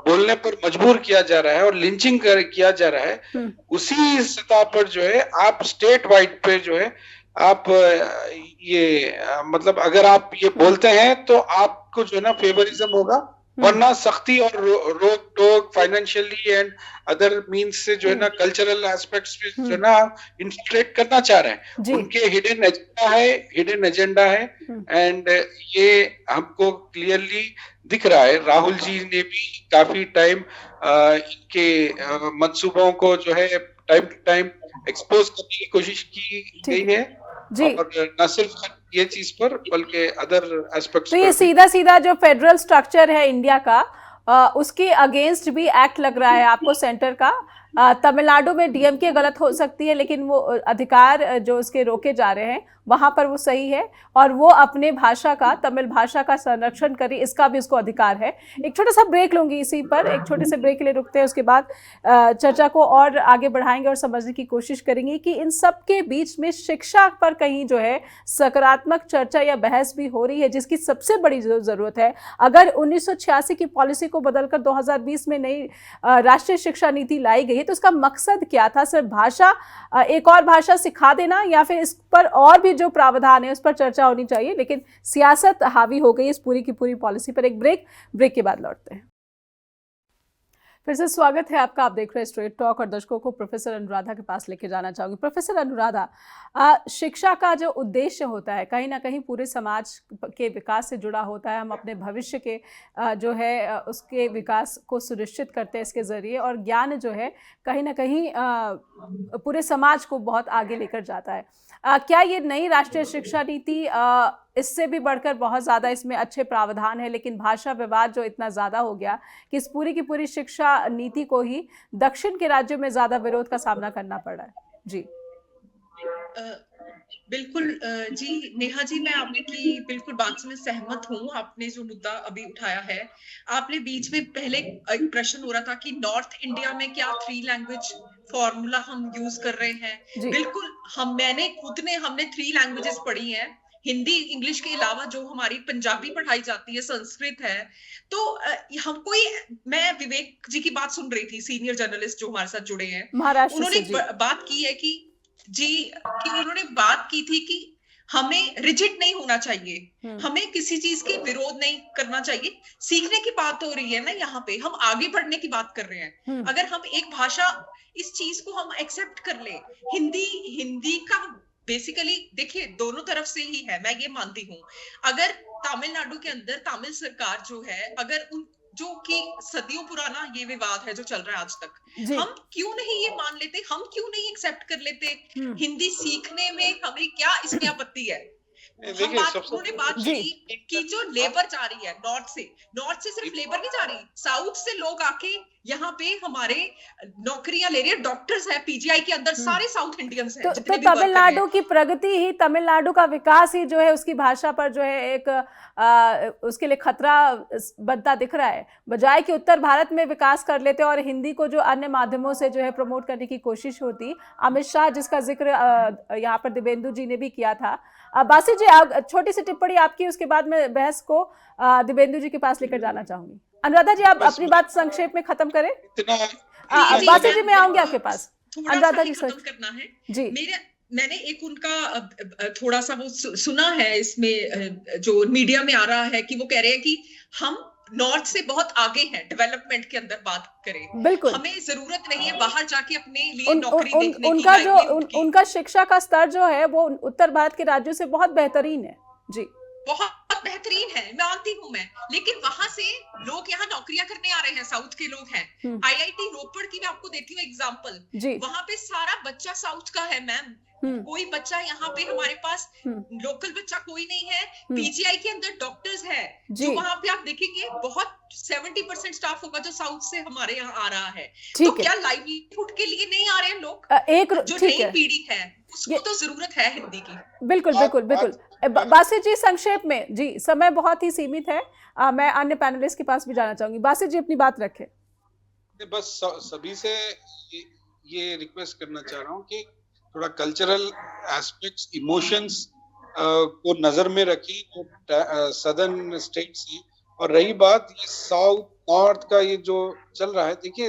बोलने पर मजबूर किया जा रहा है और लिंचिंग किया जा रहा है, उसी सतह पर जो है आप स्टेट वाइड पे जो है आप ये मतलब अगर आप ये बोलते हैं तो आपको जो है ना फेवरिज्म होगा, वरना सख्ती और रोक टोक फाइनेंशियली एंड अदर मींस से जो है ना कल्चरल एस्पेक्ट्स पे जो है ना इन्फ्लेट करना चाह रहे हैं। उनके हिडन एजेंडा है एंड ये हमको क्लियरली दिख रहा है। राहुल जी ने भी काफी टाइम इनके मंसूबों को जो है टाइम टू टाइम एक्सपोज करने की कोशिश की गई है और न सिर्फ ये चीज पर बल्कि अदर एस्पेक्ट्स।
तो ये सीधा सीधा जो फेडरल स्ट्रक्चर है इंडिया का, उसके अगेंस्ट भी एक्ट लग रहा है आपको सेंटर का। तमिलनाडु में डीएमके गलत हो सकती है, लेकिन वो अधिकार जो उसके रोके जा रहे हैं वहां पर वो सही है और वो अपने भाषा का, तमिल भाषा का संरक्षण करे, इसका भी उसको अधिकार है। एक छोटा सा ब्रेक लूंगी इसी पर, एक छोटे से ब्रेक के लिए रुकते हैं, उसके बाद चर्चा को और आगे बढ़ाएंगे और समझने की कोशिश करेंगे कि इन सब के बीच में शिक्षा पर कहीं जो है सकारात्मक चर्चा या बहस भी हो रही है, जिसकी सबसे बड़ी जरूरत है। अगर 1986 की पॉलिसी को बदलकर 2020 में नई राष्ट्रीय शिक्षा नीति लाई गई है तो उसका मकसद क्या था? सिर्फ भाषा, एक और भाषा सिखा देना, या फिर इस पर और भी जो प्रावधान है उस पर चर्चा होनी चाहिए? लेकिन सियासत हावी हो गई इस पूरी की पूरी पॉलिसी पर। एक ब्रेक के बाद लौटते हैं। फिर से स्वागत है आपका, आप देख रहे हैं स्ट्रेट टॉक और दर्शकों को प्रोफेसर अनुराधा के पास लेके जाना चाहूंगी। प्रोफेसर अनुराधा, शिक्षा का जो उद्देश्य होता है कहीं ना कहीं पूरे समाज के विकास से जुड़ा होता है। हम अपने भविष्य के जो है उसके विकास को सुनिश्चित करते हैं इसके ज़रिए, और ज्ञान जो है कहीं ना कहीं पूरे समाज को बहुत आगे लेकर जाता है। क्या ये नई राष्ट्रीय शिक्षा नीति इससे भी बढ़कर बहुत ज़्यादा इसमें अच्छे प्रावधान है, लेकिन भाषा विवाद जो इतना ज़्यादा हो गया कि इस पूरी की पूरी शिक्षा नीति को ही दक्षिण के राज्यों में ज़्यादा विरोध का सामना करना पड़ रहा है? जी
बिल्कुल जी नेहा जी, मैं आपकी बिल्कुल बात से मैं सहमत हूँ। आपने जो मुद्दा अभी उठाया है, आपने बीच में पहले एक प्रश्न हो रहा था कि नॉर्थ इंडिया में क्या 3 लैंग्वेज फॉर्मूला हम यूज कर रहे हैं। बिल्कुल, हमने 3 लैंग्वेजेस पढ़ी हैं, हिंदी इंग्लिश के अलावा जो हमारी पंजाबी पढ़ाई जाती है, संस्कृत है। तो मैं विवेक जी की बात सुन रही थी, सीनियर जर्नलिस्ट जो हमारे साथ जुड़े हैं, उन्होंने बात की है कि उन्होंने बात की थी कि हमें रिजिड नहीं होना चाहिए, हमें किसी चीज के विरोध नहीं करना चाहिए। सीखने की बात हो रही है ना, यहाँ पे हम आगे बढ़ने की बात कर रहे हैं। अगर हम एक भाषा, इस चीज को हम एक्सेप्ट कर ले, हिंदी का बेसिकली देखिए दोनों तरफ से ही है, मैं ये मानती हूँ। अगर तमिलनाडु के अंदर तमिल सरकार जो है, अगर उन जो कि सदियों पुराना ये विवाद है जो चल रहा है आज तक, हम क्यों नहीं ये मान लेते, हम क्यों नहीं एक्सेप्ट कर लेते? हिंदी सीखने में हमें क्या इसमें आपत्ति है? उन्होंने बात की कि जो लेबर जा रही है नॉर्थ से सिर्फ लेबर नहीं जा रही, साउथ से लोग आके यहाँ पे हमारे नौकरियां ले रहे हैं। डॉक्टर्स है पीजीआई के अंदर, सारे साउथ इंडियंस हैं।
तो तमिलनाडु की प्रगति ही, तमिलनाडु का विकास ही जो है उसकी भाषा पर जो है एक उसके लिए खतरा बनता दिख रहा है, बजाय कि उत्तर भारत में विकास कर लेते और हिंदी को जो अन्य माध्यमों से जो है प्रमोट करने की कोशिश होती। अमित शाह, जिसका जिक्र यहाँ पर दिव्येंदु जी ने भी किया था। बासित जी, छोटी सी टिप्पणी आपकी, उसके बाद मैं बहस को दिव्येंदु जी के पास लेकर जाना चाहूंगी। अनुराधा जी, आप अपनी बात संक्षेप में खत्म करें। बासित जी, मैं आऊंगी आपके पास। अनुराधा जी खत्म करना है जी।
मैंने एक उनका थोड़ा सा वो सुना है, इसमें जो मीडिया में आ रहा है कि वो कह रहे हैं कि हम नॉर्थ से बहुत आगे हैं डेवलपमेंट के अंदर बात करें।
बिल्कुल,
हमें जरूरत नहीं है बाहर जाके अपने लिए नौकरी देखने
उनका की। उनका शिक्षा का स्तर जो है वो उत्तर भारत के राज्यों से बहुत बेहतरीन है जी,
बहुत सब बेहतरीन है, मानती हूँ मैं, लेकिन वहां से लोग यहाँ नौकरियां करने आ रहे हैं, साउथ के लोग हैं। आईआईटी रोपड़ की मैं आपको देती हूँ एग्जांपल, वहां पे सारा बच्चा साउथ का है मैम, कोई बच्चा यहाँ पे हमारे पास लोकल बच्चा कोई नहीं है। पीजीआई के अंदर डॉक्टर्स है जो वहां पे आप देखेंगे बहुत 70% स्टाफ होगा जो साउथ से हमारे यहाँ आ रहा है। तो क्या लाइवलीहुड के लिए नहीं आ रहे हैं लोग?
एक
जो नई पीढ़ी है उसको तो जरूरत है हिंदी की।
बिल्कुल बिल्कुल बिल्कुल। बासित जी संक्षेप में, जी समय बहुत ही सीमित है, मैं अन्य पैनलिस्ट के पास भी जाना चाहूंगी। बासित जी अपनी बात रखें।
बस सभी से ये रिक्वेस्ट करना चाह रहा हूँ कि थोड़ा कल्चरल एस्पेक्ट्स, इमोशंस को नजर में रखी जो सदर्न स्टेट्स हैं। और रही बात ये साउथ नॉर्थ का ये जो चल रहा है, देखिए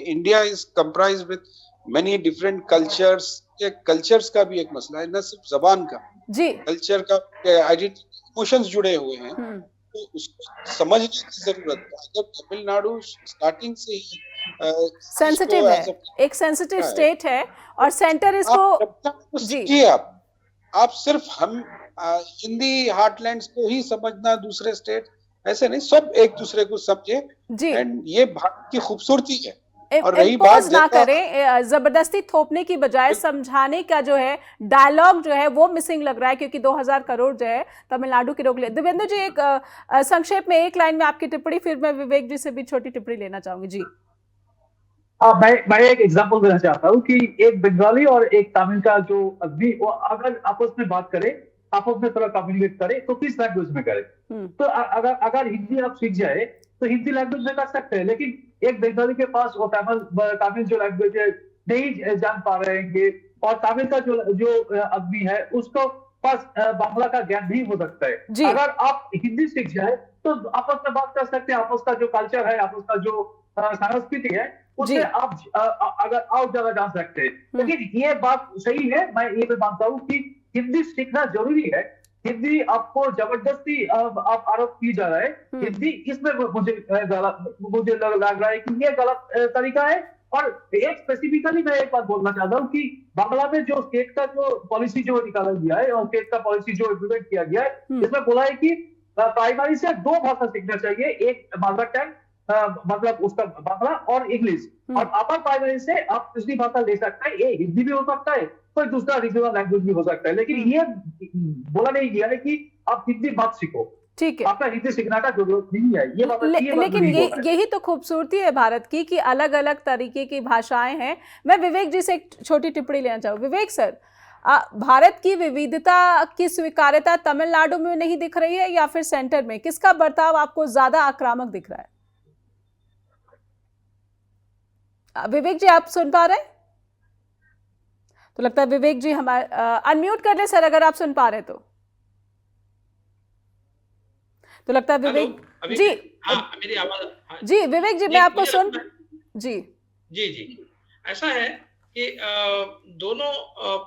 India is comprise with many different cultures. ये कल्चर्स का भी एक मसला है, न सिर्फ जबान का, जी कल्चर का, आइडेंटिटी, इमोशंस जुड़े हुए हैं, तो उसको समझने की जरूरत है। अगर तमिलनाडु स्टार्टिंग से ही
सेंसिटिव है, एक सेंसिटिव स्टेट है और सेंटर इसको
जी आप सिर्फ हम हिंदी हार्टलैंड्स को ही समझना, दूसरे स्टेट ऐसे नहीं, सब एक दूसरे को समझे। एंड ये भारत की खूबसूरती है। और रही बात
ना करें, जबरदस्ती थोपने की बजाय समझाने का जो है डायलॉग जो है वो मिसिंग लग रहा है, क्योंकि 2000 करोड़ जो है तमिलनाडु के रोक ले। दिव्येंदु जी एक संक्षेप में एक लाइन में आपकी टिप्पणी, फिर मैं विवेक जी से भी छोटी टिप्पणी लेना चाहूंगी। जी
मैं एक एग्जांपल देना चाहता हूँ कि एक बंगाली और एक तमिल का जो आदमी वो अगर आपस में बात करे, आपस में थोड़ा कम्युनिकेट करे, तो किस लैंग्वेज में करे? तो अगर हिंदी आप सीख जाए तो हिंदी लैंग्वेज में कर सकते हैं, लेकिन एक बंगाली के पास वो तमिल जो लैंग्वेज है नहीं जान पा रहे हैं, और तमिल का जो आदमी है उसको पास बांग्ला का ज्ञान नहीं हो सकता है। अगर आप हिंदी सीख जाए तो आपस में बात कर सकते हैं, आपस का जो कल्चर है, आपस का जो संस्कृति है, उससे आप अगर और ज्यादा जान सकते हैं। लेकिन ये बात सही है, मैं ये भी मानता हूँ कि हिंदी सीखना जरूरी है। हिंदी आपको जबरदस्ती आप आरोप की जा रहा है हिंदी, इसमें मुझे लग रहा है कि ये गलत तरीका है। और एक स्पेसिफिकली मैं एक बात बोलना चाहता हूँ कि बांग्ला में जो स्टेट का जो पॉलिसी जो निकाला गया है और स्टेट का पॉलिसी जो इम्प्लीमेंट किया गया है, इसमें बोला है कि प्राइमरी से 2 भाषा सीखना चाहिए, एक मदर टंग मतलब उसका बांग्ला और इंग्लिश, और अपर प्राइमरी से आप दूसरी भाषा ले सकते हैं, ये हिंदी भी हो सकता है, कोई दूसरा रीजनल लैंग्वेज भी हो सकता है। लेकिन ये बोला नहीं गया है कि आप हिंदी मत सीखो,
ठीक है,
आपका हिंदी सीखने का जरूरत नहीं है।
लेकिन यही तो खूबसूरती है भारत की कि अलग अलग तरीके की भाषाएं हैं। मैं विवेक जी से एक छोटी टिप्पणी लेना चाहूँ। विवेक सर, भारत की विविधता की स्वीकार्यता तमिलनाडु में नहीं दिख रही है या फिर सेंटर में? किसका बर्ताव आपको ज्यादा आक्रामक दिख रहा है? विवेक जी आप सुन पा रहे हैं? तो लगता है विवेक जी हमारे अनम्यूट कर ले सर, अगर आप सुन पा रहे तो लगता है विवेक जी
मेरी आवाज
जी विवेक जी मैं आपको सुन जी
जी जी ऐसा है कि दोनों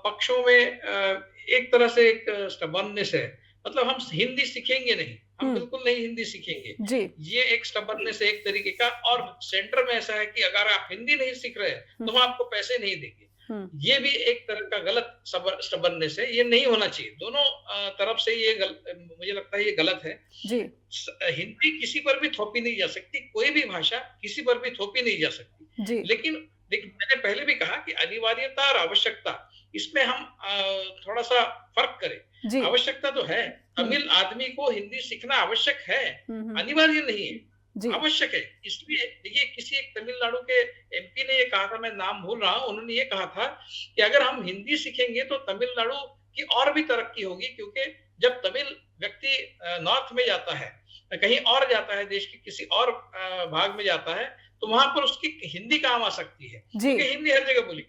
पक्षों में एक तरह से एक स्टबर्ननेस है। मतलब हम हिंदी सीखेंगे नहीं, हम बिल्कुल नहीं हिंदी सीखेंगे जी, ये एक स्टबर्ननेस है एक तरीके का। और सेंटर में ऐसा है कि अगर आप हिंदी नहीं सीख रहे हैं तो हम आपको पैसे नहीं देंगे। ये भी एक तरह का गलत स्टबर्ननेस है, ये नहीं होना चाहिए। दोनों तरफ से ये मुझे लगता है ये गलत है जी। हिंदी किसी पर भी थोपी नहीं जा सकती, कोई भी भाषा किसी पर भी थोपी नहीं जा सकती जी। लेकिन मैंने पहले भी कहा कि अनिवार्यता और आवश्यकता, इसमें हम थोड़ा सा फर्क करें। आवश्यकता तो है, तमिल आदमी को हिंदी सीखना आवश्यक है, अनिवार्य नहीं है, आवश्यक है। इसलिए देखिए किसी एक तमिलनाडु के एमपी ने ये कहा था, मैं नाम भूल रहा हूँ, उन्होंने ये कहा था कि अगर हम हिंदी सीखेंगे तो तमिलनाडु की और भी तरक्की होगी, क्योंकि जब तमिल व्यक्ति नॉर्थ में जाता है, कहीं और जाता है, देश के किसी और भाग में जाता है, तो वहां पर उसकी हिंदी काम आ सकती है, क्योंकि हिंदी हर जगह बोली।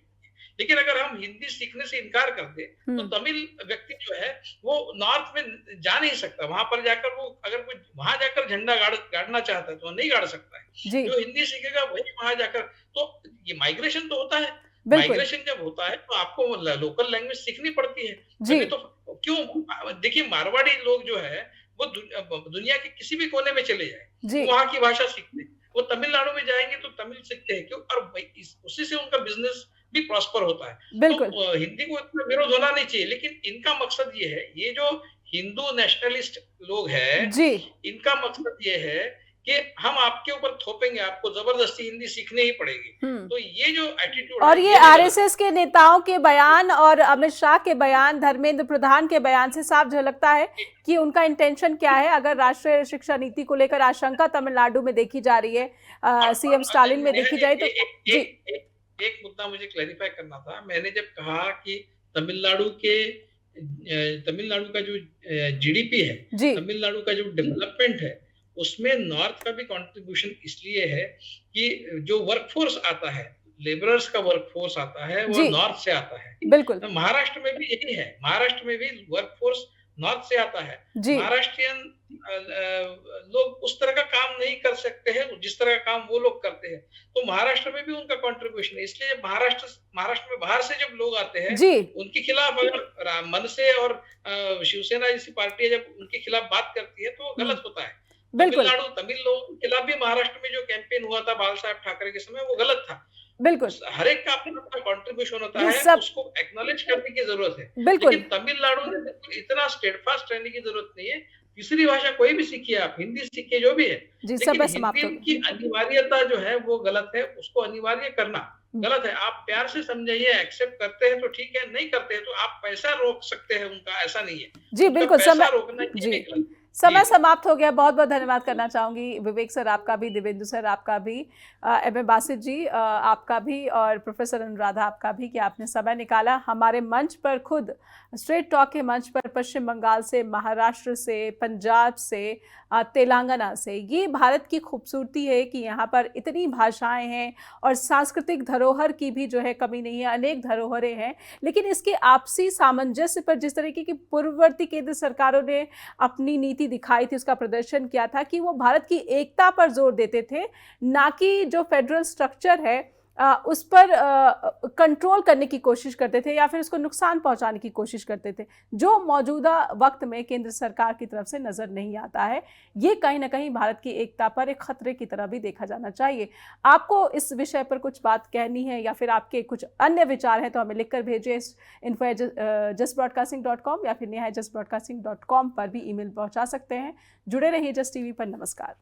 लेकिन अगर हम हिंदी सीखने से इनकार कर दे तो तमिल व्यक्ति जो है वो नॉर्थ में जा नहीं सकता। वहां पर जाकर वो अगर कोई वहां जाकर झंडा गाड़ना चाहता है तो नहीं गाड़ सकता है। जो हिंदी सीखेगा वही वहां जाकर, तो ये माइग्रेशन तो होता है। माइग्रेशन जब होता है तो आपको लोकल लैंग्वेज सीखनी पड़ती है। तो क्यों, देखिए मारवाड़ी लोग जो है वो दुनिया के किसी भी कोने में चले जाए वहां की भाषा सीखते, वो तमिलनाडु में जाएंगे तो तमिल सीखते हैं। क्यों? और उसी से उनका बिजनेस भी प्रॉस्पर होता है। तो हिंदी को इतना विरोध होना नहीं चाहिए, लेकिन इनका मकसद ये है, ये जो हिंदू नेशनलिस्ट लोग हैं
जी,
इनका मकसद ये है कि हम आपके ऊपर थोपेंगे, आपको जबरदस्ती हिंदी सीखनी ही पड़ेगी। तो ये जो एटीट्यूड
और ये आरएसएस के नेताओं के बयान और अमित शाह के बयान, धर्मेंद्र प्रधान के बयान से साफ झलकता है कि उनका इंटेंशन क्या है। अगर राष्ट्रीय शिक्षा नीति को लेकर आशंका तमिलनाडु में देखी जा रही है, सीएम स्टालिन में देखी जाए तो जी
एक मुद्दा मुझे क्लैरिफाई करना था। मैंने जब कहा कि तमिलनाडु का जो जीडीपी है, तमिलनाडु का जो डेवलपमेंट है, उसमें नॉर्थ का भी कंट्रीब्यूशन इसलिए है कि जो वर्कफोर्स आता है, लेबरर्स का वर्कफोर्स आता है, वो नॉर्थ से आता है।
बिल्कुल,
तो महाराष्ट्र में भी यही है, महाराष्ट्र में भी वर्कफोर्स नॉर्थ से आता है। महाराष्ट्रियन लोग उस तरह का काम नहीं कर सकते हैं जिस तरह का काम वो लोग करते हैं, तो महाराष्ट्र में भी उनका कंट्रीब्यूशन है। इसलिए महाराष्ट्र में बाहर से जब लोग आते हैं उनके खिलाफ अगर मनसे और शिवसेना जैसी पार्टी जब उनके खिलाफ बात करती है तो वो गलत होता है। तमिल लोगों के खिलाफ भी महाराष्ट्र में जो कैंपेन हुआ था बाल साहब ठाकरे के समय, वो गलत था।
बिल्कुल,
हर एक का अपना कंट्रीब्यूशन होता है, उसको एक्नॉलेज करने की जरूरत है। लेकिन तमिलनाडु में इतना स्टेडफास्ट रहने की जरूरत नहीं है। तीसरी भाषा कोई भी सीखिए, आप हिंदी सीखिए, जो भी है, लेकिन हिंदी की अनिवार्यता जो है वो गलत है। उसको अनिवार्य करना गलत है। आप प्यार से समझाइए, एक्सेप्ट करते हैं तो ठीक है, नहीं करते हैं तो आप पैसा रोक सकते हैं उनका, ऐसा नहीं है
जी। बिल्कुल,
पैसा रोकना जी।
समय समाप्त हो गया। बहुत बहुत धन्यवाद करना चाहूंगी विवेक सर आपका भी, दिव्येंदु सर आपका भी, एम.ए. बासित जी आपका भी, और प्रोफेसर अनुराधा आपका भी, कि आपने समय निकाला हमारे मंच पर, खुद स्ट्रेट टॉक के मंच पर, पश्चिम बंगाल से, महाराष्ट्र से, पंजाब से, तेलंगाना से। ये भारत की खूबसूरती है कि यहाँ पर इतनी भाषाएं हैं और सांस्कृतिक धरोहर की भी जो है कमी नहीं है, अनेक धरोहरें हैं। लेकिन इसके आपसी सामंजस्य पर जिस तरीके की पूर्ववर्ती केंद्र सरकारों ने अपनी नीति दिखाई थी, उसका प्रदर्शन किया था कि वो भारत की एकता पर जोर देते थे, ना कि जो फेडरल स्ट्रक्चर है उस पर कंट्रोल करने की कोशिश करते थे या फिर उसको नुकसान पहुंचाने की कोशिश करते थे, जो मौजूदा वक्त में केंद्र सरकार की तरफ से नजर नहीं आता है। ये कहीं ना कहीं भारत की एकता पर एक खतरे की तरह भी देखा जाना चाहिए। आपको इस विषय पर कुछ बात कहनी है या फिर आपके कुछ अन्य विचार हैं तो हमें लिखकर भेजिए info@justbroadcasting.com या फिर neha@justbroadcasting.com पर भी ईमेल पहुंचा सकते हैं। जुड़े रहिए जस्ट टीवी पर। नमस्कार।